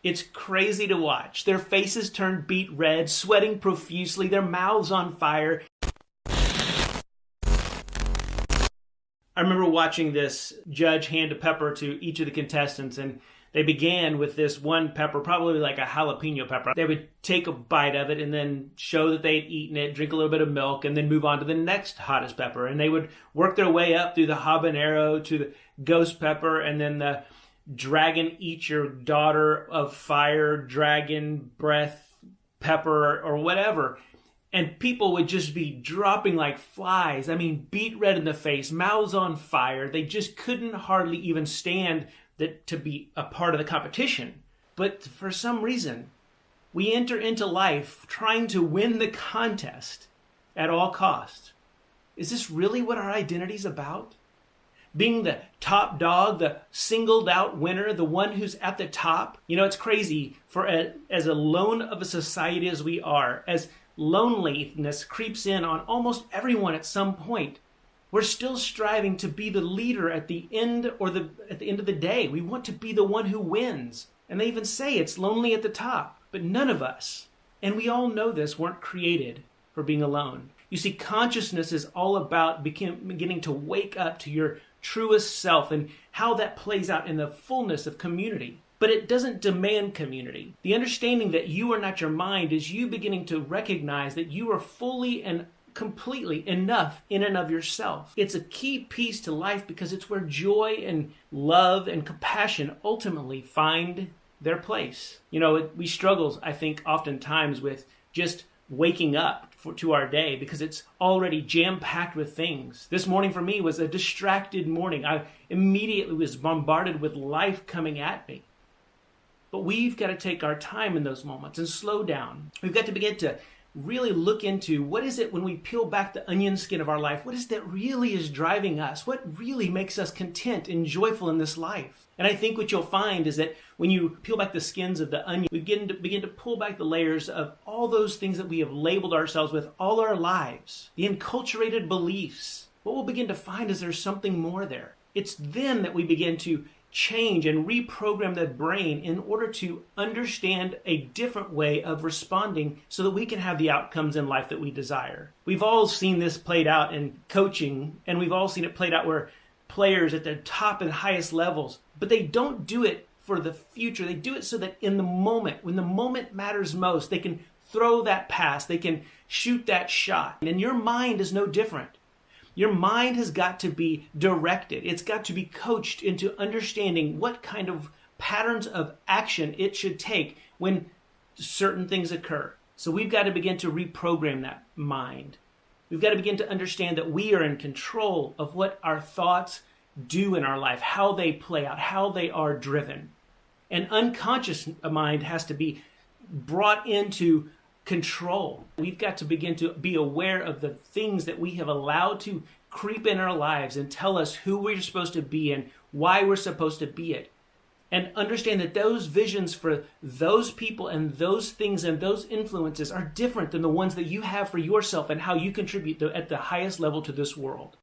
It's crazy to watch. Their faces turn beet red, sweating profusely, their mouths on fire. I remember watching this judge hand a pepper to each of the contestants, and they began with this one pepper, probably like a jalapeno pepper. They would take a bite of it and then show that they'd eaten it, drink a little bit of milk, and then move on to the next hottest pepper. And they would work their way up through the habanero to the ghost pepper, and then the dragon eat your daughter of fire, dragon breath pepper, or whatever. And people would just be dropping like flies. I mean, beet red in the face, mouths on fire. They just couldn't hardly even stand to be a part of the competition. But for some reason, we enter into life trying to win the contest at all costs. Is this really what our identity's about? Being the top dog, the singled out winner, the one who's at the top? You know, it's crazy as alone of a society as we are, as loneliness creeps in on almost everyone at some point. We're still striving to be the leader at the end of the day. We want to be the one who wins. And they even say it's lonely at the top. But none of us, and we all know this, weren't created for being alone. You see, consciousness is all about beginning to wake up to your truest self and how that plays out in the fullness of community. But it doesn't demand community. The understanding that you are not your mind is you beginning to recognize that you are fully and completely enough in and of yourself. It's a key piece to life because it's where joy and love and compassion ultimately find their place. You know, we struggle, I think, oftentimes with just waking up to our day because it's already jam-packed with things. This morning for me was a distracted morning. I immediately was bombarded with life coming at me. But we've got to take our time in those moments and slow down. We've got to begin to really look into what is it when we peel back the onion skin of our life? What is that really is driving us? What really makes us content and joyful in this life? And I think what you'll find is that when you peel back the skins of the onion, we begin to pull back the layers of all those things that we have labeled ourselves with all our lives, the enculturated beliefs. What we'll begin to find is there's something more there. It's then that we begin to change and reprogram the brain in order to understand a different way of responding so that we can have the outcomes in life that we desire. We've all seen this played out in coaching, and we've all seen it played out where players at the top and highest levels, but they don't do it for the future. They do it so that in the moment, when the moment matters most, they can throw that pass, they can shoot that shot. And your mind is no different. Your mind has got to be directed. It's got to be coached into understanding what kind of patterns of action it should take when certain things occur. So we've got to begin to reprogram that mind. We've got to begin to understand that we are in control of what our thoughts do in our life, how they play out, how they are driven. An unconscious mind has to be brought into control. We've got to begin to be aware of the things that we have allowed to creep in our lives and tell us who we're supposed to be and why we're supposed to be it. And understand that those visions for those people and those things and those influences are different than the ones that you have for yourself and how you contribute at the highest level to this world.